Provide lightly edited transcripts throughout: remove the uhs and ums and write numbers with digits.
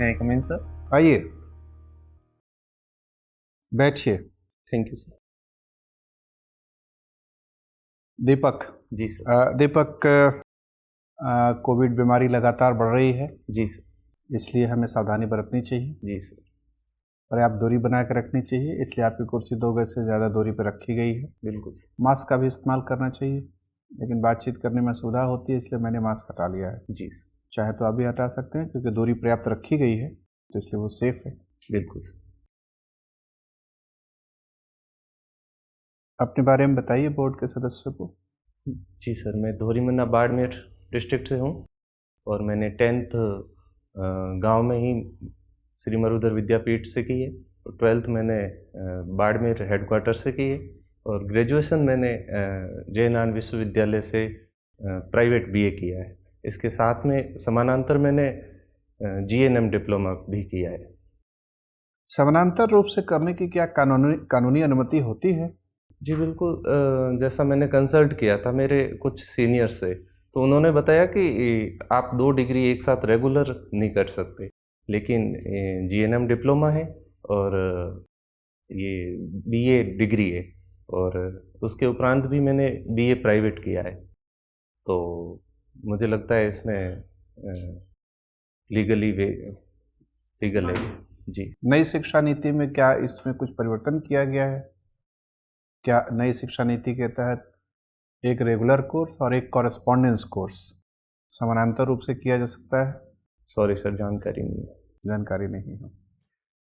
May I come in, sir? आइए, बैठिए। Thank you, sir. Deepak ji sir. Deepak, Covid बीमारी लगातार बढ़ रही है, जी सर। इसलिए हमें सावधानी बरतनी चाहिए, जी सर। पर्याप्त दूरी बना कर रखनी चाहिए, इसलिए आपकी कुर्सी 2 गज से ज़्यादा दूरी पर रखी गई है। बिल्कुल सर। मास्क का भी इस्तेमाल करना चाहिए, लेकिन बातचीत करने में असुविधा होती है, इसलिए मैंने मास्क हटा लिया है। जी सर। चाहे तो आप भी हटा सकते हैं, क्योंकि दूरी पर्याप्त रखी गई है, तो इसलिए वो सेफ है। बिल्कुल सर। अपने बारे में बताइए बोर्ड के सदस्यों को। जी सर, मैं धोरीमन्ना बाड़मेर डिस्ट्रिक्ट से हूँ और मैंने 10th गांव में ही श्री मरुधर विद्यापीठ से की है और 12th मैंने बाड़मेर हेडक्वार्टर से की है और ग्रेजुएशन मैंने जय नारायण विश्वविद्यालय से प्राइवेट बीए किया है। इसके साथ में समानांतर मैंने जीएनएम डिप्लोमा भी किया है। समानांतर रूप से करने की क्या कानूनी अनुमति होती है? जी बिल्कुल। जैसा मैंने कंसल्ट किया था मेरे कुछ सीनियर से, तो उन्होंने बताया कि आप 2 डिग्री एक साथ रेगुलर नहीं कर सकते, लेकिन जीएनएम डिप्लोमा है और ये बीए डिग्री है और उसके उपरांत भी मैंने बीए प्राइवेट किया है, तो मुझे लगता है इसमें लीगल है। जी। नई शिक्षा नीति में क्या इसमें कुछ परिवर्तन किया गया है? क्या नई शिक्षा नीति के तहत एक रेगुलर कोर्स और एक कॉरेस्पॉन्डेंस कोर्स समानांतर रूप से किया जा सकता है? सॉरी सर, जानकारी नहीं है। जानकारी नहीं है।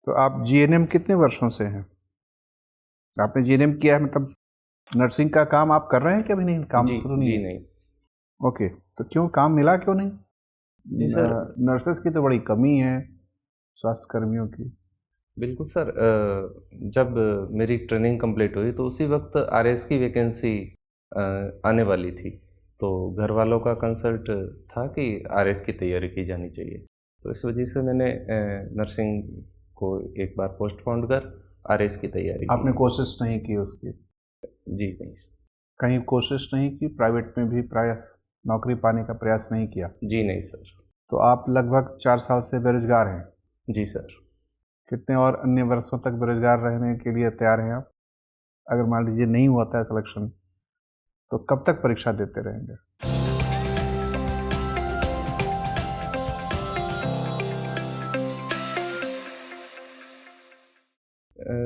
तो आप जीएनएम कितने वर्षों से हैं? आपने जीएनएम किया है, मतलब नर्सिंग का काम आप कर रहे हैं कि अभी नहीं? काम शुरू नहीं जी है? नहीं। ओके, तो क्यों काम मिला क्यों नहीं? जी सर। नर्सेस की तो बड़ी कमी है, स्वास्थ्य कर्मियों की। बिल्कुल सर। जब मेरी ट्रेनिंग कंप्लीट हुई तो उसी वक्त आरएस की वैकेंसी आने वाली थी, तो घर वालों का कंसल्ट था कि आरएस की तैयारी की जानी चाहिए, तो इस वजह से मैंने नर्सिंग को एक बार पोस्टपोन कर आरएस की तैयारी की। आपने कोशिश नहीं की उसकी? जी नहीं सर। कहीं कोशिश नहीं की, प्राइवेट में भी प्रयास, नौकरी पाने का प्रयास नहीं किया? जी नहीं सर। तो आप लगभग 4 साल से बेरोजगार हैं। जी सर। कितने और अन्य वर्षों तक बेरोजगार रहने के लिए तैयार हैं आप? अगर मान लीजिए नहीं होता है सिलेक्शन, तो कब तक परीक्षा देते रहेंगे?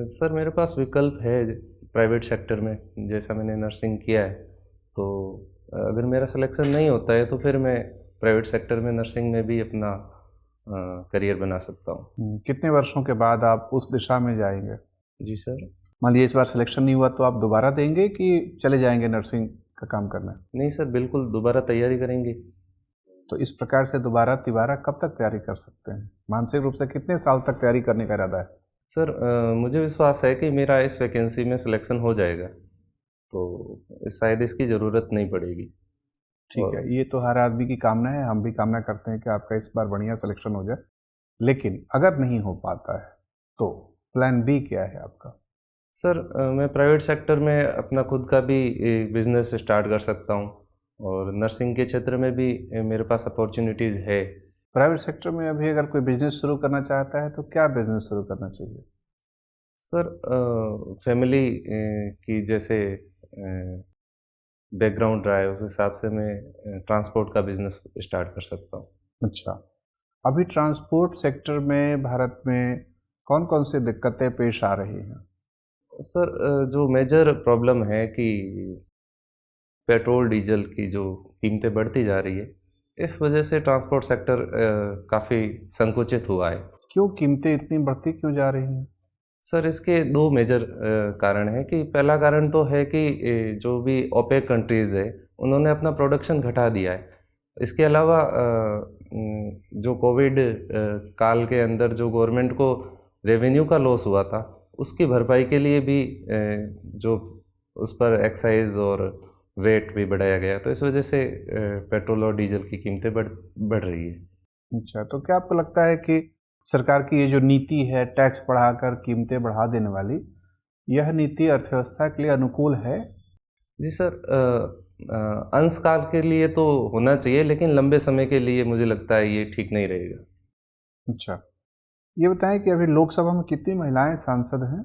सर मेरे पास विकल्प है प्राइवेट सेक्टर में, जैसा मैंने नर्सिंग किया है, तो अगर मेरा सिलेक्शन नहीं होता है तो फिर मैं प्राइवेट सेक्टर में नर्सिंग में भी अपना करियर बना सकता हूँ। कितने वर्षों के बाद आप उस दिशा में जाएंगे? जी सर। मान लीजिए इस बार सिलेक्शन नहीं हुआ तो आप दोबारा देंगे कि चले जाएंगे नर्सिंग का काम करना? नहीं सर, बिल्कुल दोबारा तैयारी करेंगे। तो इस प्रकार से दोबारा तिबारा कब तक तैयारी कर सकते हैं? मानसिक रूप से कितने साल तक तैयारी करने का इरादा है? सर मुझे विश्वास है कि मेरा इस वैकेंसी में सिलेक्शन हो जाएगा, तो शायद इसकी ज़रूरत नहीं पड़ेगी। ठीक है, ये तो हर आदमी की कामना है, हम भी कामना करते हैं कि आपका इस बार बढ़िया सिलेक्शन हो जाए। लेकिन अगर नहीं हो पाता है तो प्लान बी क्या है आपका? सर मैं प्राइवेट सेक्टर में अपना खुद का भी बिजनेस स्टार्ट कर सकता हूँ और नर्सिंग के क्षेत्र में भी मेरे पास अपॉर्चुनिटीज़ है। प्राइवेट सेक्टर में अभी अगर कोई बिजनेस शुरू करना चाहता है तो क्या बिजनेस शुरू करना चाहिए? सर फैमिली की जैसे बैकग्राउंड रहा है उस हिसाब से मैं ट्रांसपोर्ट का बिजनेस स्टार्ट कर सकता हूँ। अच्छा, अभी ट्रांसपोर्ट सेक्टर में भारत में कौन कौन सी दिक्कतें पेश आ रही हैं? सर जो मेजर प्रॉब्लम है कि पेट्रोल डीजल की जो कीमतें बढ़ती जा रही है, इस वजह से ट्रांसपोर्ट सेक्टर काफ़ी संकुचित हुआ है। क्यों कीमतें इतनी बढ़ती क्यों जा रही हैं? सर इसके 2 मेजर कारण हैं कि पहला कारण तो है कि जो भी ओपेक कंट्रीज़ है उन्होंने अपना प्रोडक्शन घटा दिया है। इसके अलावा जो कोविड काल के अंदर जो गवर्नमेंट को रेवेन्यू का लॉस हुआ था, उसकी भरपाई के लिए भी जो उस पर एक्साइज और वेट भी बढ़ाया गया, तो इस वजह से पेट्रोल और डीजल की कीमतें बढ़ रही है। अच्छा, तो क्या आपको लगता है कि सरकार की ये जो नीति है टैक्स बढ़ाकर कीमतें बढ़ा देने वाली, यह नीति अर्थव्यवस्था के लिए अनुकूल है? जी सर, अंशकाल के लिए तो होना चाहिए, लेकिन लंबे समय के लिए मुझे लगता है ये ठीक नहीं रहेगा। अच्छा, ये बताएं कि अभी लोकसभा में कितनी महिलाएं सांसद हैं?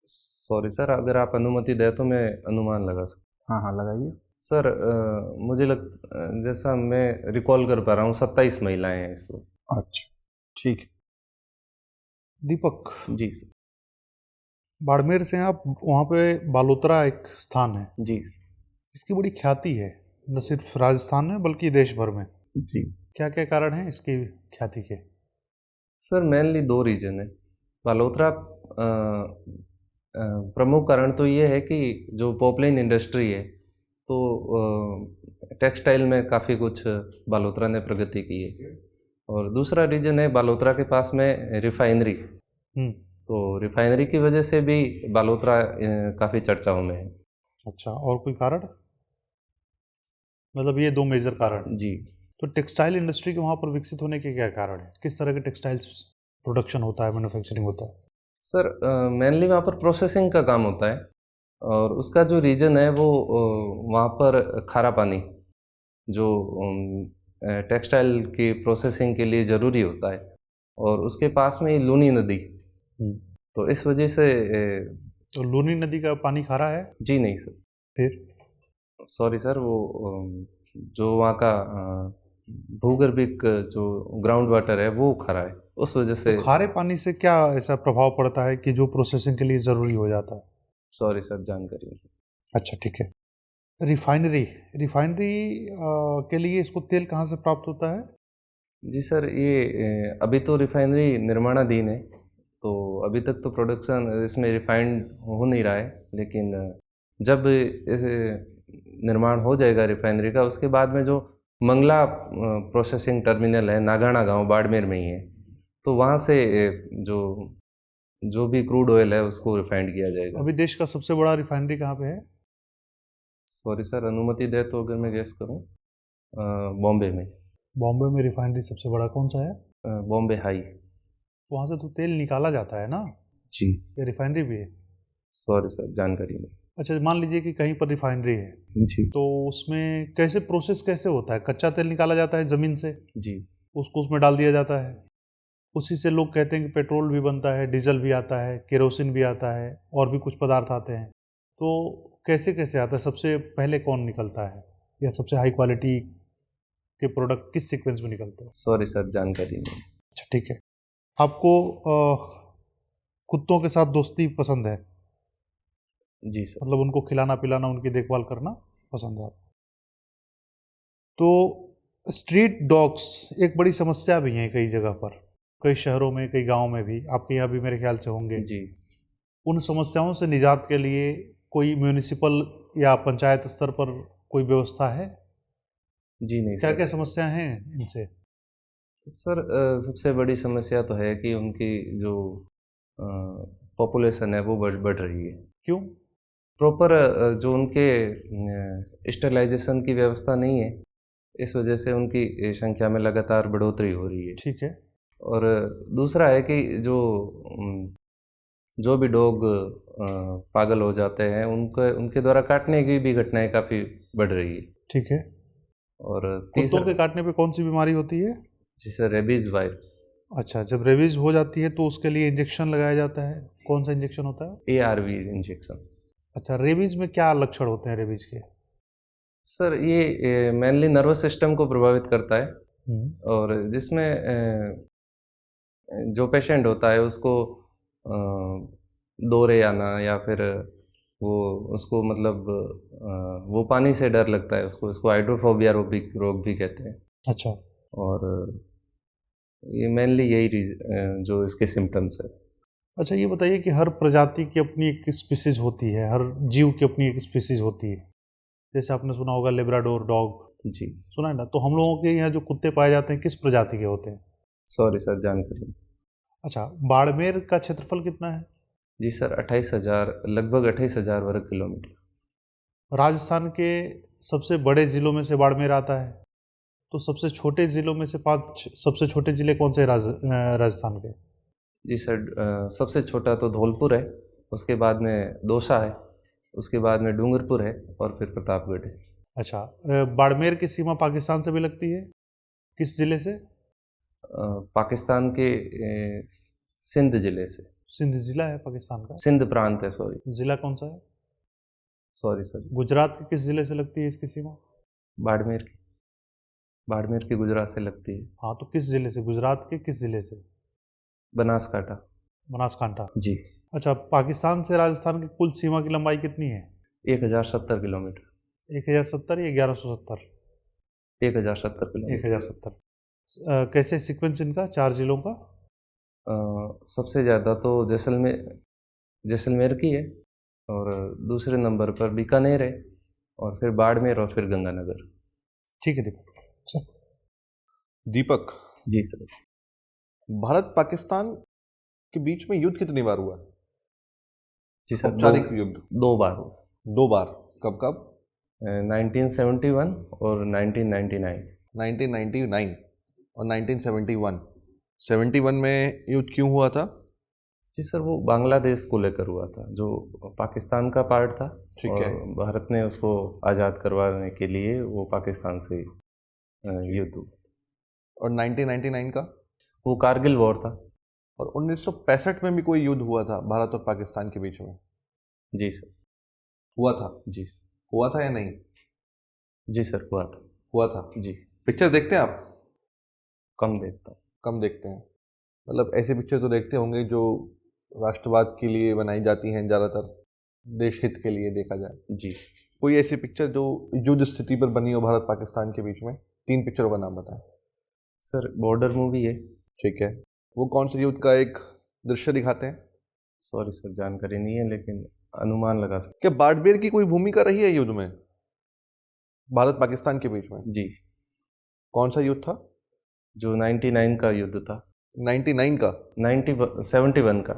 सॉरी सर, अगर आप अनुमति दें तो मैं अनुमान लगा सकता हाँ हाँ, लगाइए। हूँ। सर मुझे जैसा मैं रिकॉल कर पा रहा हूँ 27 महिलाएं हैं इस वक्त। अच्छा, ठीक है। दीपक, जी सर। बाड़मेर से आप, वहाँ पे बालोतरा एक स्थान है, जी सर। इसकी बड़ी ख्याति है, न सिर्फ राजस्थान में बल्कि देश भर में। जी क्या क्या कारण हैं इसकी ख्याति के? सर, मेनली दो रीजन है बालोतरा। प्रमुख कारण तो ये है कि जो पॉपलाइन इंडस्ट्री है, तो टेक्सटाइल में काफ़ी कुछ बालोतरा ने प्रगति की है। और दूसरा रीजन है बालोतरा के पास में रिफाइनरी। तो रिफाइनरी की वजह से भी बालोतरा काफ़ी चर्चाओं में है। अच्छा, और कोई कारण? मतलब ये दो मेजर कारण। जी। तो टेक्सटाइल इंडस्ट्री के वहाँ पर विकसित होने के क्या कारण है? किस तरह के टेक्सटाइल्स प्रोडक्शन होता है, मैन्युफैक्चरिंग होता है? सर मेनली वहाँ पर प्रोसेसिंग का काम होता है, और उसका जो रीजन है वो वहाँ पर खारा पानी जो टेक्सटाइल की प्रोसेसिंग के लिए ज़रूरी होता है, और उसके पास में ही लूनी नदी। तो इस वजह से तो लूनी नदी का पानी खारा है? जी नहीं सर। फिर? सॉरी सर, वो जो वहाँ का भूगर्भिक जो ग्राउंड वाटर है वो खारा है, उस वजह से। तो खारे पानी से क्या ऐसा प्रभाव पड़ता है कि जो प्रोसेसिंग के लिए ज़रूरी हो जाता है? सॉरी सर, जानकारी नहीं। अच्छा, ठीक है। रिफाइनरी के लिए इसको तेल कहाँ से प्राप्त होता है? जी सर, ये अभी तो रिफाइनरी निर्माणाधीन है, तो अभी तक तो प्रोडक्शन इसमें रिफाइंड हो नहीं रहा है। लेकिन जब निर्माण हो जाएगा रिफाइनरी का, उसके बाद में जो मंगला प्रोसेसिंग टर्मिनल है, नागाना गांव बाड़मेर में ही है, तो वहाँ से जो जो भी क्रूड ऑयल है उसको रिफाइंड किया जाएगा। अभी देश का सबसे बड़ा रिफाइनरी कहाँ पे है? सॉरी सर, अनुमति दे तो अगर मैं गेस करूँ, बॉम्बे में। बॉम्बे में रिफाइनरी सबसे बड़ा कौन सा है? बॉम्बे हाई। वहाँ से तो तेल निकाला जाता है ना? जी। ये रिफाइनरी भी है? सॉरी सर, जानकारी नहीं। अच्छा, मान लीजिए कि कहीं पर रिफाइनरी है, जी। तो उसमें कैसे प्रोसेस कैसे होता है? कच्चा तेल निकाला जाता है ज़मीन से, जी। उसको उसमें डाल दिया जाता है, उसी से लोग कहते हैं कि पेट्रोल भी बनता है, डीजल भी आता है, केरोसिन भी आता है, और भी कुछ पदार्थ आते हैं। तो कैसे कैसे आता है? सबसे पहले कौन निकलता है, या सबसे हाई क्वालिटी के प्रोडक्ट किस सीक्वेंस में निकलते हैं? सॉरी सर, जानकारी नहीं। अच्छा, ठीक है। आपको कुत्तों के साथ दोस्ती पसंद है? जी सर। मतलब उनको खिलाना पिलाना, उनकी देखभाल करना पसंद है आपको? तो स्ट्रीट डॉग्स एक बड़ी समस्या भी है कई जगह पर, कई शहरों में, कई गांव में भी, आपके यहाँ भी मेरे ख्याल से होंगे। जी। उन समस्याओं से निजात के लिए कोई म्यूनिसिपल या पंचायत स्तर पर कोई व्यवस्था है? जी नहीं क्या सर। क्या समस्याएं हैं इनसे? सर सबसे बड़ी समस्या तो है कि उनकी जो पॉपुलेशन है वो बढ़ रही है। क्यों? प्रॉपर जो उनके स्टरलाइजेशन की व्यवस्था नहीं है, इस वजह से उनकी संख्या में लगातार बढ़ोतरी हो रही है। ठीक है। और दूसरा है कि जो भी डॉग पागल हो जाते हैं, उनके द्वारा काटने की भी घटनाएं काफ़ी बढ़ रही है। ठीक है। और कुत्तों के काटने पे कौन सी बीमारी होती है? जैसे रेबीज वायरस। अच्छा, जब रेबीज हो जाती है तो उसके लिए इंजेक्शन लगाया जाता है। कौन सा इंजेक्शन होता है? ARV injection. अच्छा, रेबीज में क्या लक्षण होते हैं रेबीज के? सर ये मेनली नर्वस सिस्टम को प्रभावित करता है, और जिसमें जो पेशेंट होता है उसको दौरे आना, या फिर वो उसको मतलब वो पानी से डर लगता है उसको हाइड्रोफोबिया रोग भी कहते हैं। अच्छा। और ये मेनली यही जो इसके सिम्टम्स है। अच्छा, ये बताइए कि हर प्रजाति की अपनी एक स्पीसीज होती है, हर जीव की अपनी एक स्पीसीज होती है। जैसे आपने सुना होगा लेब्राडोर डॉग। जी। सुना है ना? तो हम लोगों के यहाँ जो कुत्ते पाए जाते हैं किस प्रजाति के होते हैं? सॉरी सर, जानकारी। अच्छा, बाड़मेर का क्षेत्रफल कितना है? जी सर, 28,000, लगभग 28,000 वर्ग किलोमीटर। राजस्थान के सबसे बड़े ज़िलों में से बाड़मेर आता है, तो सबसे छोटे ज़िलों में से 5 सबसे छोटे ज़िले कौन से राजस्थान के? जी सर, सबसे छोटा तो धौलपुर है, उसके बाद में दौसा है, उसके बाद में डूंगरपुर है, और फिर प्रतापगढ़ है। अच्छा, बाड़मेर की सीमा पाकिस्तान से भी लगती है, किस ज़िले से? पाकिस्तान के सिंध जिले से। सिंध जिला है पाकिस्तान का? सिंध प्रांत है, सॉरी। जिला कौन सा है? Sorry sir. गुजरात के किस जिले से लगती है इसकी सीमा? बाड़मेर की। बाड़मेर की गुजरात से लगती है। हाँ, तो किस जिले से? गुजरात के किस जिले से? बनासकांठा। बनासकांठा। जी। अच्छा, पाकिस्तान से राजस्थान की कुल सीमा की लंबाई कितनी है? 1070 किलोमीटर। 1070 या 1170? 1070 किलोमीटर। 1070। कैसे सीक्वेंस इनका 4 जिलों का? सबसे ज़्यादा तो जैसलमेर की है, और दूसरे नंबर पर बीकानेर है, और फिर बाड़मेर, और फिर गंगानगर। ठीक है दीपक। चल। दीपक, जी सर। भारत पाकिस्तान के बीच में युद्ध कितनी बार हुआ? जी सर, औपचारिक युद्ध 2 बार हुआ। 2 बार। कब कब? 1971 और 1999। 1999 और 1971। 71 में युद्ध क्यों हुआ था? जी सर, वो बांग्लादेश को लेकर हुआ था, जो पाकिस्तान का पार्ट था। ठीक और है। भारत ने उसको आज़ाद करवाने के लिए वो पाकिस्तान से युद्ध हुआ। और 1999 का? वो कारगिल वॉर था। और 1965 में भी कोई युद्ध हुआ था भारत और पाकिस्तान के बीच में? जी सर। हुआ था? जी। हुआ था या नहीं? जी सर, हुआ था। हुआ था। जी। पिक्चर देखते हैं आप? कम देखता हूँ। कम देखते हैं? मतलब ऐसी पिक्चर तो देखते होंगे जो राष्ट्रवाद के लिए बनाई जाती हैं, ज़्यादातर देश हित के लिए देखा जाए। जी। कोई ऐसी पिक्चर जो युद्ध स्थिति पर बनी हो भारत पाकिस्तान के बीच में? 3 पिक्चरों का नाम बताएं। सर, बॉर्डर मूवी है। ठीक है। वो कौन से युद्ध का एक दृश्य दिखाते हैं? सॉरी सर, जानकारी नहीं है, लेकिन अनुमान लगा सकते। क्या बाड़मेर की कोई भूमिका रही है युद्ध में भारत पाकिस्तान के बीच में? जी। कौन सा युद्ध था? जो 99 का युद्ध था। 99 का? 71 का।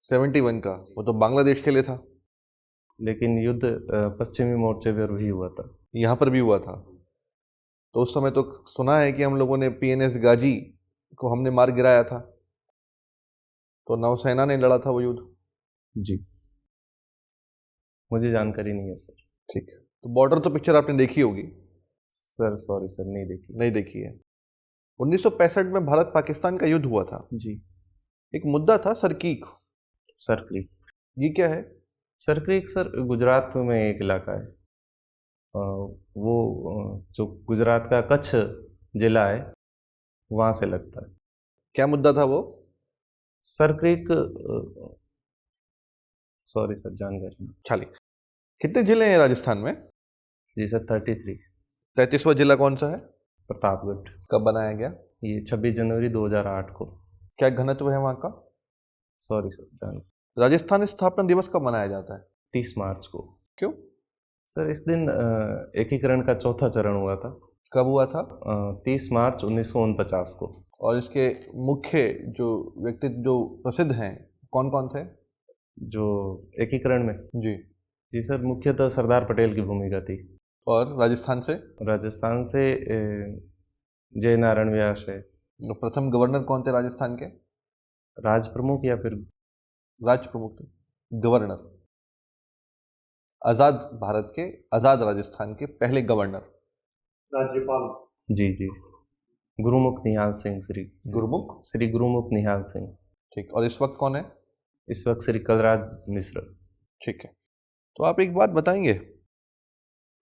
71 का? वो तो बांग्लादेश के लिए था। लेकिन युद्ध पश्चिमी मोर्चे पर भी हुआ था। यहाँ पर भी हुआ था। तो उस समय तो सुना है कि हम लोगों ने PNS गाजी को हमने मार गिराया था। तो नौसेना ने लड़ा था वो युद्ध। जी। मुझे जानकारी नहीं है सर। ठीक है। तो बॉर्डर तो पिक्चर आपने देखी होगी? सर सॉरी सर, नहीं देखी। नहीं देखी है। 1965 में भारत पाकिस्तान का युद्ध हुआ था। जी। एक मुद्दा था सरकीक। सरक्रीक। ये क्या है? सरक्रीक सर गुजरात में एक इलाका है। वो जो गुजरात का कच्छ जिला है, वहाँ से लगता है। क्या मुद्दा था वो? सरक्रीक, सॉरी सर, जानकारी नहीं। चलिए। कितने जिले हैं राजस्थान में? जी सर, 33। 33वां जिला कौन सा है? प्रतापगढ़। कब बनाया गया? ये 26 जनवरी 2008 को। क्या घनत्व है वहाँ का? सॉरी सर, जान। राजस्थान स्थापना दिवस कब मनाया जाता है? 30 मार्च को। क्यों? सर, इस दिन एकीकरण का चौथा चरण हुआ था। कब हुआ था? 30 मार्च 1949 को। और इसके मुख्य जो व्यक्ति जो प्रसिद्ध हैं कौन कौन थे? जो एकीकरण में? जी। जी सर, मुख्यतः सरदार पटेल की भूमिका थी। और राजस्थान से? राजस्थान से जय नारायण व्यास है। तो प्रथम गवर्नर कौन थे राजस्थान के? राज प्रमुख या फिर राज प्रमुख थे। गवर्नर? आजाद भारत के, आजाद राजस्थान के पहले गवर्नर? राज्यपाल? जी जी, गुरुमुख निहाल सिंह। गुरुमुख? श्री गुरुमुख निहाल सिंह। ठीक। और इस वक्त कौन है? इस वक्त श्री कलराज मिश्र। ठीक है। तो आप एक बात बताएंगे,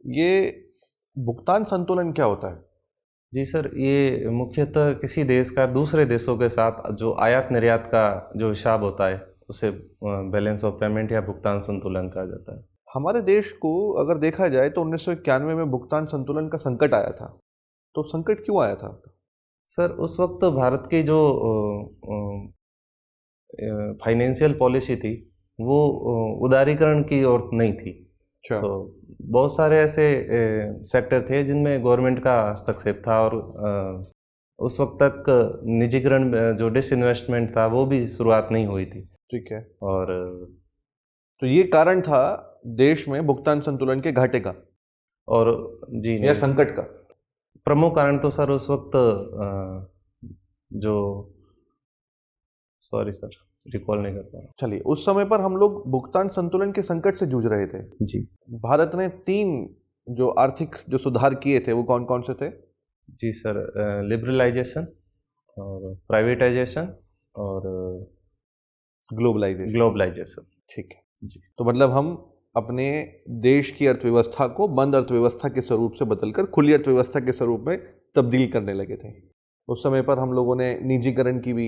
ये भुगतान संतुलन क्या होता है? जी सर, ये मुख्यतः किसी देश का दूसरे देशों के साथ जो आयात निर्यात का जो हिसाब होता है, उसे बैलेंस ऑफ पेमेंट या भुगतान संतुलन कहा जाता है। हमारे देश को अगर देखा जाए तो 1991 में भुगतान संतुलन का संकट आया था। तो संकट क्यों आया था? सर, उस वक्त भारत की जो फाइनेंशियल पॉलिसी थी वो उदारीकरण की ओर नहीं थी। अच्छा। तो बहुत सारे ऐसे सेक्टर थे जिनमें गवर्नमेंट का हस्तक्षेप था, और उस वक्त तक निजीकरण, जो डिसइन्वेस्टमेंट था, वो भी शुरुआत नहीं हुई थी। ठीक है। और तो ये कारण था देश में भुगतान संतुलन के घाटे का और जी या नहीं, संकट का? प्रमुख कारण तो सर उस वक्त जो, सॉरी सर, रिकॉल नहीं कर पा रहा। चलिए, उस समय पर हम लोग भुगतान संतुलन के संकट से जूझ रहे थे। जी। भारत ने 3 जो आर्थिक जो सुधार किए थे वो कौन कौन से थे? जी सर, लिबरलाइजेशन, और प्राइवेटाइजेशन और ग्लोबलाइजेशन। ग्लोबलाइजेशन। ठीक है जी। तो मतलब हम अपने देश की अर्थव्यवस्था को बंद अर्थव्यवस्था के स्वरूप से बदलकर खुली अर्थव्यवस्था के स्वरूप में तब्दील करने लगे थे। उस समय पर हम लोगों ने निजीकरण की भी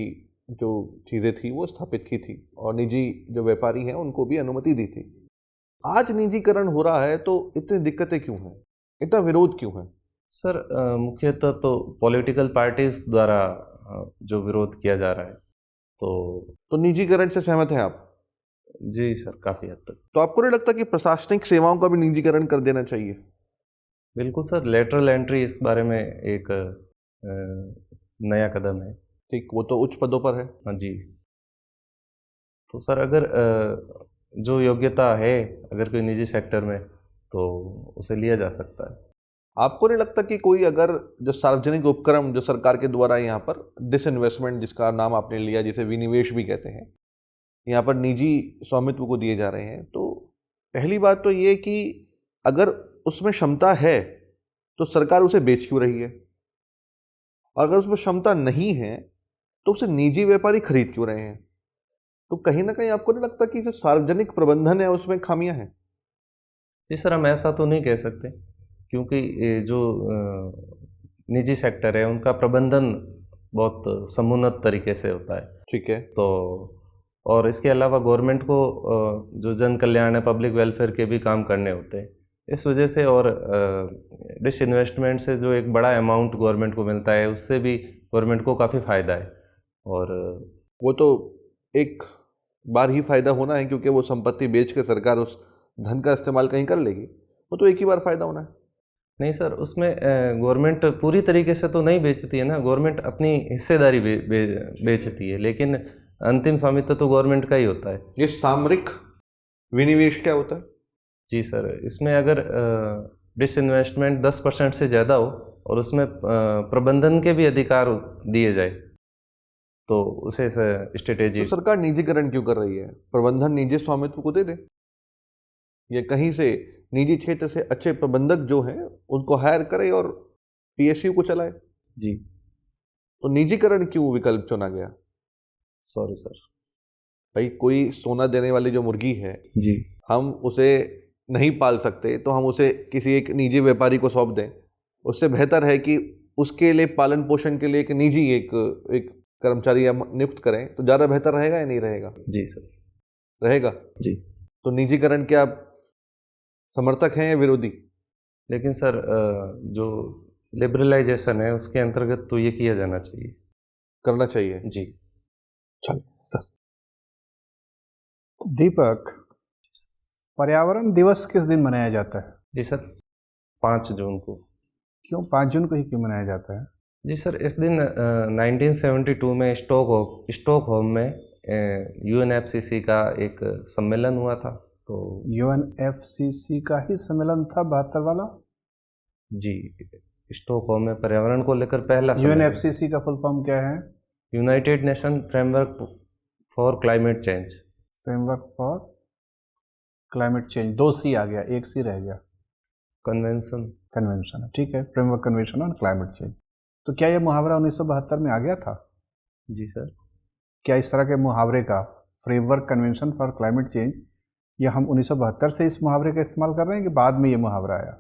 जो चीज़ें थी वो स्थापित की थी और निजी जो व्यापारी हैं उनको भी अनुमति दी थी। आज निजीकरण हो रहा है तो इतनी दिक्कतें क्यों हैं, इतना विरोध क्यों है? सर मुख्यतः तो पॉलिटिकल पार्टीज द्वारा जो विरोध किया जा रहा है तो निजीकरण से सहमत हैं आप? जी सर, काफ़ी हद तक। तो आपको नहीं लगता कि प्रशासनिक सेवाओं का भी निजीकरण कर देना चाहिए? बिल्कुल सर, लेटरल एंट्री इस बारे में एक नया कदम है। ठीक, वो तो उच्च पदों पर है। हाँ जी। तो सर अगर जो योग्यता है अगर कोई निजी सेक्टर में तो उसे लिया जा सकता है। आपको नहीं लगता कि कोई अगर जो सार्वजनिक उपक्रम जो सरकार के द्वारा यहाँ पर डिसइन्वेस्टमेंट जिसका नाम आपने लिया, जिसे विनिवेश भी कहते हैं, यहाँ पर निजी स्वामित्व को दिए जा रहे हैं, तो पहली बात तो ये कि अगर उसमें क्षमता है तो सरकार उसे बेच क्यों रही है? अगर उसमें क्षमता नहीं है तो उसे निजी व्यापारी खरीद क्यों रहे हैं? तो कहीं ना कहीं आपको नहीं लगता कि जो सार्वजनिक प्रबंधन है उसमें खामियां हैं? जी सर, हम ऐसा तो नहीं कह सकते क्योंकि ये जो निजी सेक्टर है उनका प्रबंधन बहुत समुन्नत तरीके से होता है। ठीक है। तो और इसके अलावा गवर्नमेंट को जो जन कल्याण है, पब्लिक वेलफेयर के भी काम करने होते हैं। इस वजह से और डिसइन्वेस्टमेंट से जो एक बड़ा अमाउंट गवर्नमेंट को मिलता है उससे भी गवर्नमेंट को काफ़ी फ़ायदा है। और वो तो एक बार ही फायदा होना है क्योंकि वो संपत्ति बेच के सरकार उस धन का इस्तेमाल कहीं कर लेगी, वो तो एक ही बार फायदा होना है। नहीं सर, उसमें गवर्नमेंट पूरी तरीके से तो नहीं बेचती है ना, गवर्नमेंट अपनी हिस्सेदारी बेचती है, लेकिन अंतिम स्वामित्व तो गवर्नमेंट का ही होता है। ये सामरिक विनिवेश क्या होता है? जी सर, इसमें अगर डिसइन्वेस्टमेंट 10% से ज़्यादा हो और उसमें प्रबंधन के भी अधिकार दिए जाए तो उसे स्ट्रेटेजी। तो सरकार निजीकरण क्यों कर रही है? प्रबंधन निजी स्वामित्व को दे दे, या कहीं से निजी क्षेत्र से अच्छे प्रबंधक जो हैं उनको हायर करे और पीएसयू को चलाए। जी। तो निजीकरण क्यों विकल्प चुना गया? Sorry sir. भाई, कोई सोना देने वाली जो मुर्गी है जी। हम उसे नहीं पाल सकते तो हम उसे किसी एक निजी व्यापारी को सौंप दें। उससे बेहतर है कि उसके लिए पालन पोषण के लिए एक निजी एक कर्मचारी या नियुक्त करें, तो ज़्यादा बेहतर रहेगा या नहीं रहेगा? जी सर। रहेगा। जी। तो निजीकरण के आप समर्थक हैं या विरोधी? लेकिन सर जो लिबरलाइजेशन है उसके अंतर्गत तो ये किया जाना चाहिए, करना चाहिए। जी। चल सर। दीपक, पर्यावरण दिवस किस दिन मनाया जाता है? जी सर, 5 जून को। क्यों 5 जून को ही क्यों मनाया जाता है? जी सर, इस दिन 1972 में स्टॉकहोम में यूएनएफसीसी का एक सम्मेलन हुआ था। तो यूएनएफसीसी का ही सम्मेलन था 72 वाला? जी, स्टॉकहोम में पर्यावरण को लेकर पहला यूएनएफसीसी का फुल फॉर्म क्या है? United nation framework for climate change. Framework for climate change, 2 सी आ गया, 1 सी रह गया। कन्वेंशन है, ठीक है, framework convention on climate change. तो क्या यह मुहावरा 1972 में आ गया था? जी सर। क्या इस तरह के मुहावरे का, framework convention for climate change, या हम 1972 से इस मुहावरे का इस्तेमाल कर रहे हैं कि बाद में ये मुहावरा आया?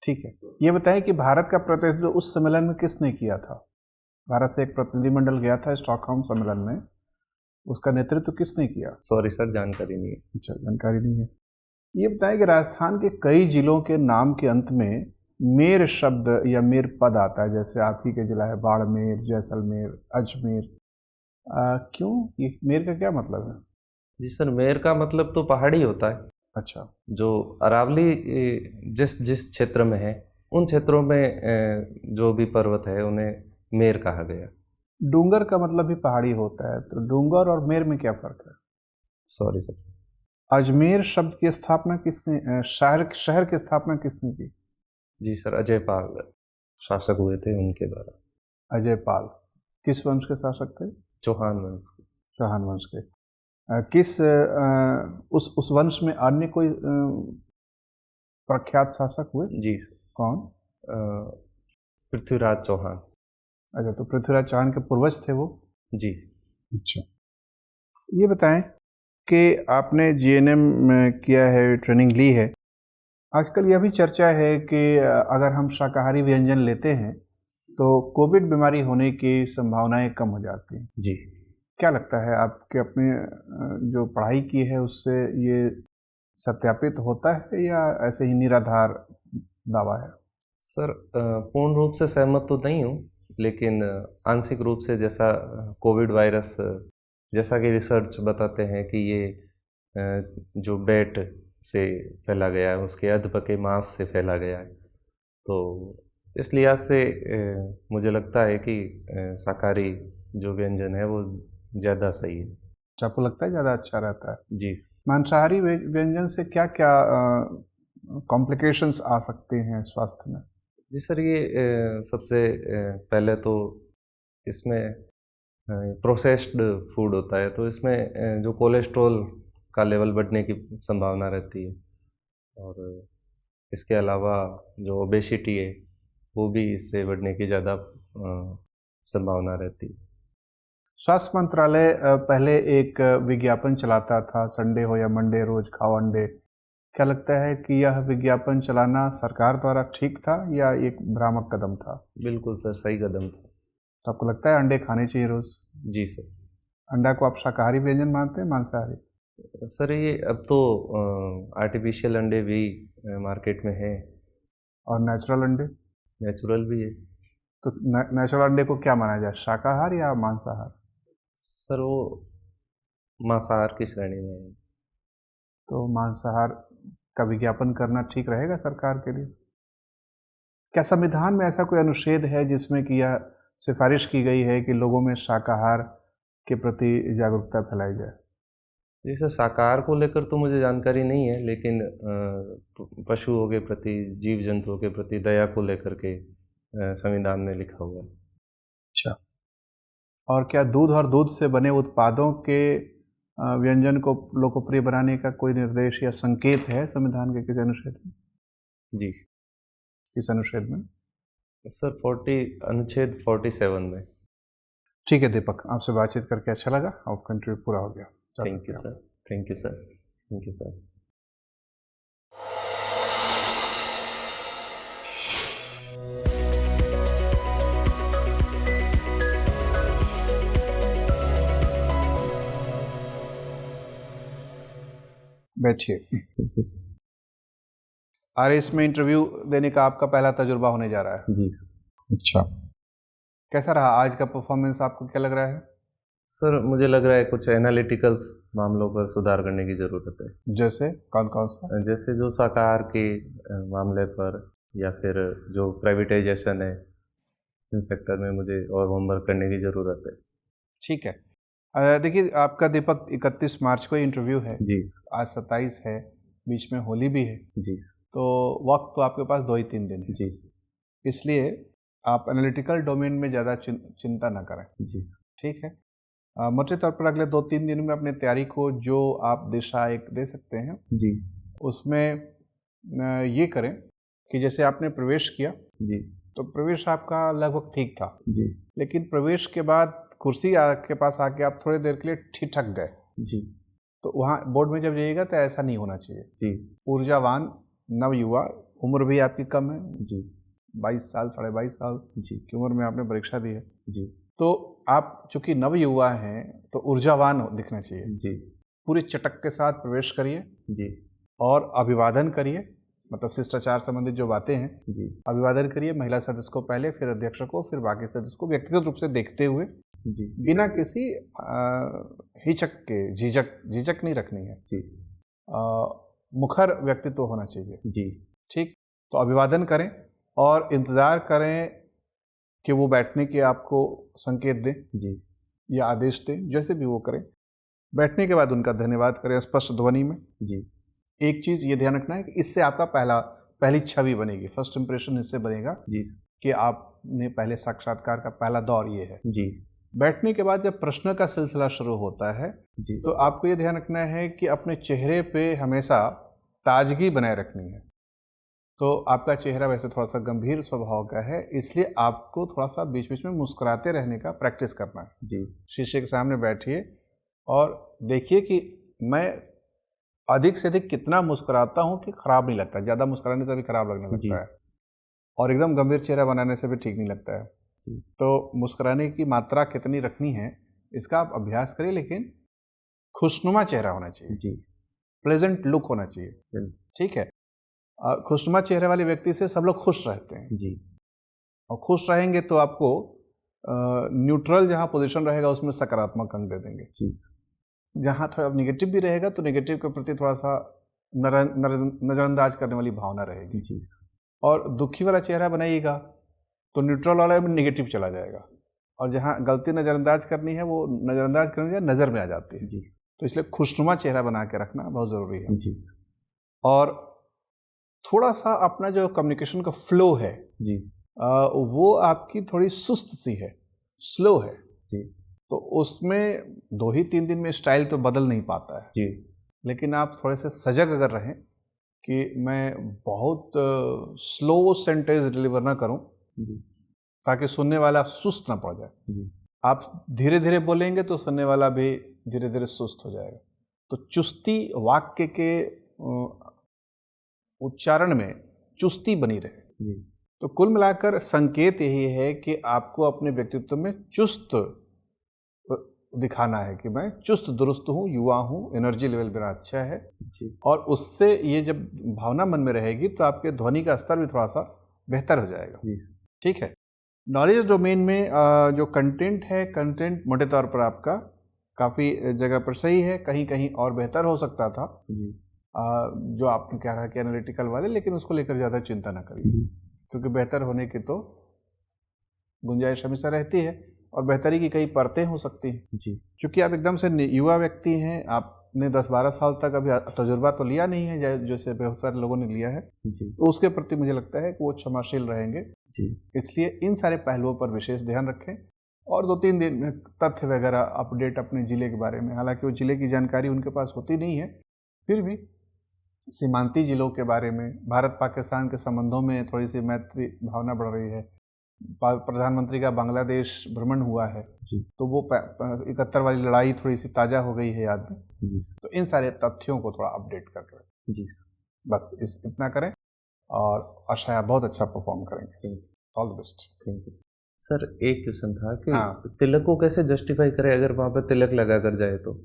ठीक है, ये बताएं कि भारत का प्रतिनिधित्व उस सम्मेलन में किसने किया था? भारत से एक प्रतिनिधिमंडल गया था स्टॉकहोम सम्मेलन में, उसका नेतृत्व किसने किया? सॉरी सर, जानकारी नहीं है। अच्छा, जानकारी नहीं है। ये बताएं कि राजस्थान के कई जिलों के नाम के अंत में मेर शब्द या मेर पद आता है, जैसे आप ही के जिला है बाड़मेर, जैसलमेर, अजमेर। क्यों, ये मेर का क्या मतलब है? जी सर, मेर का मतलब तो पहाड़ी होता है। अच्छा। जो अरावली जिस क्षेत्र में है उन क्षेत्रों में जो भी पर्वत है उन्हें मेर कहा गया। डूंगर का मतलब भी पहाड़ी होता है, तो डूंगर और मेर में क्या फर्क है? Sorry sir. अजमेर शब्द की स्थापना किसने, शहर की स्थापना किसने की? जी सर, अजय पाल शासक हुए थे, उनके द्वारा। अजय पाल किस वंश के शासक थे? चौहान वंश के। चौहान वंश के। किस उस वंश में अन्य कोई प्रख्यात शासक हुए? जी सर। कौन? पृथ्वीराज चौहान। अच्छा, तो पृथ्वीराज चौहान के पूर्वज थे वो? जी। अच्छा, ये बताएं कि आपने जीएनएम में किया है, ट्रेनिंग ली है। आजकल यह भी चर्चा है कि अगर हम शाकाहारी व्यंजन लेते हैं तो कोविड बीमारी होने की संभावनाएं कम हो जाती हैं। जी। क्या लगता है आपके अपने जो पढ़ाई की है उससे ये सत्यापित होता है या ऐसे ही निराधार दावा है? सर, पूर्ण रूप से सहमत तो नहीं हूँ, लेकिन आंशिक रूप से, जैसा कोविड वायरस, जैसा कि रिसर्च बताते हैं कि ये जो बैट से फैला गया है, उसके अधपके मांस से फैला गया है, तो इस लिहाज से मुझे लगता है कि शाकाहारी जो व्यंजन है वो ज़्यादा सही है। अच्छा, आपको लगता है ज़्यादा अच्छा रहता है? जी। मांसाहारी व्यंजन से क्या क्या कॉम्प्लिकेशंस आ सकते हैं स्वास्थ्य में? जी सर, ये सबसे पहले तो इसमें प्रोसेस्ड फूड होता है, तो इसमें जो कोलेस्ट्रॉल का लेवल बढ़ने की संभावना रहती है, और इसके अलावा जो ओबेसिटी है वो भी इससे बढ़ने की ज़्यादा संभावना रहती है। स्वास्थ्य मंत्रालय पहले एक विज्ञापन चलाता था, संडे हो या मंडे रोज खाओ अंडे। क्या लगता है कि यह विज्ञापन चलाना सरकार द्वारा ठीक था या एक भ्रामक कदम था? बिल्कुल सर, सही कदम था। तो आपको लगता है अंडे खाने चाहिए रोज? जी सर। अंडा को आप शाकाहारी व्यंजन मानते हैं, मांसाहारी? सर, ये अब तो आर्टिफिशियल अंडे भी मार्केट में हैं, और नेचुरल अंडे? नेचुरल भी है। तो नेचुरल अंडे को क्या माना जाए, शाकाहार या मांसाहार? सर, वो मांसाहार की श्रेणी में है। तो मांसाहार का विज्ञापन करना ठीक रहेगा सरकार के लिए? क्या संविधान में ऐसा कोई अनुच्छेद है जिसमें कि यह सिफारिश की गई है कि लोगों में शाकाहार के प्रति जागरूकता फैलाई जाए? जी सर, शाकाहार को लेकर तो मुझे जानकारी नहीं है, लेकिन पशुओं के प्रति, जीव जंतुओं के प्रति दया को लेकर के संविधान में लिखा हुआ है। अच्छा, और क्या दूध और दूध से बने उत्पादों के व्यंजन को लोकप्रिय बनाने का कोई निर्देश या संकेत है संविधान के किसी अनुच्छेद में? जी। किस अनुच्छेद में? सर, अनुच्छेद 47 में। ठीक है दीपक, आपसे बातचीत करके अच्छा लगा, आपका इंटरव्यू पूरा हो गया। Thank you sir. Thank you sir. Thank you sir. बैठिए। आरएस में इंटरव्यू देने का आपका पहला तजुर्बा होने जा रहा है? जी सर। अच्छा, कैसा रहा आज का परफॉर्मेंस, आपको क्या लग रहा है? सर, मुझे लग रहा है कुछ एनालिटिकल्स मामलों पर सुधार करने की ज़रूरत है। जैसे कौन कौन सा? जैसे जो शाकाहार के मामले पर, या फिर जो प्राइवेटाइजेशन है, इन सेक्टर में मुझे और होमवर्क करने की ज़रूरत है। ठीक है, देखिए आपका दीपक 31 मार्च को इंटरव्यू है। जी। आज 27 है, बीच में होली भी है। जी। तो वक्त तो आपके पास 2 ही 3 दिन है। जी। इसलिए आप एनालिटिकल डोमेन में ज़्यादा चिंता ना करें। जी। ठीक है, मोटे तौर पर अगले 2-3 दिन में अपनी तैयारी को जो आप दिशा एक दे सकते हैं जी। उसमें ये करें कि जैसे आपने प्रवेश किया जी। तो प्रवेश आपका लगभग ठीक था जी। लेकिन प्रवेश के बाद कुर्सी के पास आके आप थोड़ी देर के लिए ठिठक गए। जी। तो वहाँ बोर्ड में जब जाइएगा तो ऐसा नहीं होना चाहिए। जी। ऊर्जावान नवयुवा, उम्र भी आपकी कम है। जी। 22 साल 22.5 साल जी की उम्र में आपने परीक्षा दी है। जी। तो आप चूंकि नवयुवा हैं तो ऊर्जावान दिखना चाहिए। जी। पूरी चटक के साथ प्रवेश करिए जी। और अभिवादन करिए, मतलब शिष्टाचार संबंधित जो बातें हैं। जी। अभिवादन करिए, महिला सदस्य को पहले, फिर अध्यक्ष को, फिर बाकी सदस्य को, व्यक्तिगत रूप से देखते हुए। जी। बिना किसी हिचक के, झिझक नहीं रखनी है। जी। मुखर व्यक्तित्व होना चाहिए। जी। ठीक, तो अभिवादन करें और इंतज़ार करें कि वो बैठने के आपको संकेत दें। जी। या आदेश दें, जैसे भी वो करें। बैठने के बाद उनका धन्यवाद करें स्पष्ट ध्वनि में। जी। एक चीज़ ये ध्यान रखना है कि इससे आपका पहली छवि बनेगी, फर्स्ट इंप्रेशन इससे बनेगा। जी। कि आपने पहले साक्षात्कार का पहला दौर ये है। जी। बैठने के बाद जब प्रश्न का सिलसिला शुरू होता है जी, तो आपको ये ध्यान रखना है कि अपने चेहरे पे हमेशा ताजगी बनाए रखनी है। तो आपका चेहरा वैसे थोड़ा सा गंभीर स्वभाव का है, इसलिए आपको थोड़ा सा बीच बीच में मुस्कुराते रहने का प्रैक्टिस करना है। जी शीशे के सामने बैठिए और देखिए कि मैं अधिक से अधिक कितना मुस्कुराता हूँ कि खराब नहीं लगता। ज़्यादा मुस्कुराने से भी खराब लगने जी। लगता है और एकदम गंभीर चेहरा बनाने से भी ठीक नहीं लगता है। जी। तो मुस्कुराने की मात्रा कितनी रखनी है इसका आप अभ्यास करिए, लेकिन खुशनुमा चेहरा होना चाहिए, जी। प्लेजेंट लुक होना चाहिए। बिल्कुल। ठीक है। खुशनुमा चेहरे वाले व्यक्ति से सब लोग खुश रहते हैं जी। और खुश रहेंगे तो आपको न्यूट्रल जहाँ पोजीशन रहेगा उसमें सकारात्मक अंक दे देंगे। जी। जहाँ थोड़ा निगेटिव भी रहेगा तो नेगेटिव के प्रति थोड़ा सा नज़रअंदाज करने वाली भावना रहेगी। जी। और दुखी वाला चेहरा बनाइएगा तो न्यूट्रल वाला में निगेटिव चला जाएगा और जहाँ गलती नज़रअंदाज करनी है वो नज़रअंदाज करने जाए नज़र में आ जाती है। जी। तो इसलिए खुशनुमा चेहरा बना के रखना बहुत ज़रूरी है। जी। और थोड़ा सा अपना जो कम्युनिकेशन का फ्लो है जी। वो आपकी थोड़ी सुस्त सी है, स्लो है। जी। तो उसमें 2 ही 3 दिन में स्टाइल तो बदल नहीं पाता है। जी। लेकिन आप थोड़े से सजग अगर रहें कि मैं बहुत स्लो सेंटेंस डिलीवर ना करूं जी। ताकि सुनने वाला सुस्त ना पड़ जाए। जी। आप धीरे धीरे बोलेंगे तो सुनने वाला भी धीरे धीरे सुस्त हो जाएगा। तो चुस्ती वाक्य के उच्चारण में चुस्ती बनी रहे। जी। तो कुल मिलाकर संकेत यही है कि आपको अपने व्यक्तित्व में चुस्त दिखाना है कि मैं चुस्त दुरुस्त हूँ, युवा हूँ, एनर्जी लेवल मेरा अच्छा है। जी। और उससे ये जब भावना मन में रहेगी तो आपके ध्वनि का स्तर भी थोड़ा सा बेहतर हो जाएगा। जी। ठीक है। नॉलेज डोमेन में जो कंटेंट है, कंटेंट मोटे तौर पर आपका काफ़ी जगह पर सही है, कहीं कहीं और बेहतर हो सकता था। जी। जो आपने कहा रहा कि एनालिटिकल वाले, लेकिन उसको लेकर ज़्यादा चिंता ना करिए क्योंकि बेहतर होने की तो गुंजाइश हमेशा रहती है और बेहतरी की कई परतें हो सकती हैं। जी। क्योंकि आप एकदम से युवा व्यक्ति हैं, आपने 10-12 साल तक अभी तजुर्बा तो लिया नहीं है जैसे बहुत सारे लोगों ने लिया है। जी। तो उसके प्रति मुझे लगता है कि वो क्षमाशील रहेंगे। जी। इसलिए इन सारे पहलुओं पर विशेष ध्यान रखें और 2-3 दिन में तथ्य वगैरह अपडेट अपने ज़िले के बारे में, हालांकि वो ज़िले की जानकारी उनके पास होती नहीं है, फिर भी सीमांती जिलों के बारे में, भारत पाकिस्तान के संबंधों में थोड़ी सी मैत्री भावना बढ़ रही है। प्रधानमंत्री का बांग्लादेश भ्रमण हुआ है। जी। तो वो 71 वाली लड़ाई थोड़ी सी ताज़ा हो गई है याद में। जी। तो इन सारे तथ्यों को थोड़ा अपडेट करके रखें। जी। बस इतना करें और आशा है बहुत अच्छा परफॉर्म करेंगे। All the best. Thank you sir. एक क्वेश्चन था कि हाँ। तिलक को कैसे जस्टिफाई करें अगर वहाँ पर तिलक लगा कर जाए तो?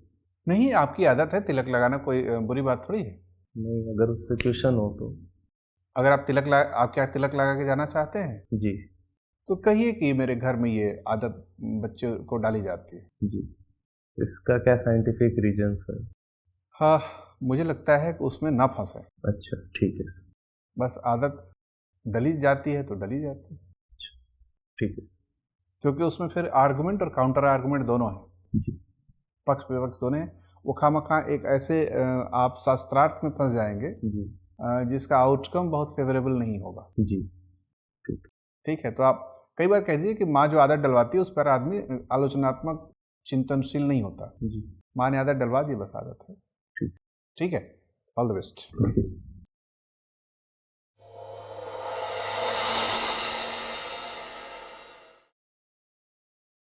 नहीं, आपकी आदत है, तिलक लगाना कोई बुरी बात थोड़ी है। नहीं, अगर उससे ट्यूशन हो तो? अगर आप आप क्या तिलक लगा के जाना चाहते हैं? जी। तो कहिए कि मेरे घर में ये आदत बच्चे को डाली जाती है। जी। इसका क्या साइंटिफिक रीजन सर? हाँ, मुझे लगता है कि उसमें ना फंसे। अच्छा, ठीक है सर। बस आदत डली जाती है तो डली जाती है। अच्छा, ठीक है सर। क्योंकि उसमें फिर आर्गुमेंट और काउंटर आर्गुमेंट दोनों हैं। जी। पक्ष विपक्ष दोनों हैं। वो खामखा एक ऐसे आप शास्त्रार्थ में फंस जाएंगे जी। जिसका आउटकम बहुत फेवरेबल नहीं होगा। जी। ठीक है। तो आप कई बार कह दीजिए कि माँ जो आदत डलवाती है उस पर आदमी आलोचनात्मक चिंतनशील नहीं होता। जी। माँ ने आदत डलवा दी, बस आदत है। ठीक। ठीक है। All the best. Thank you sir.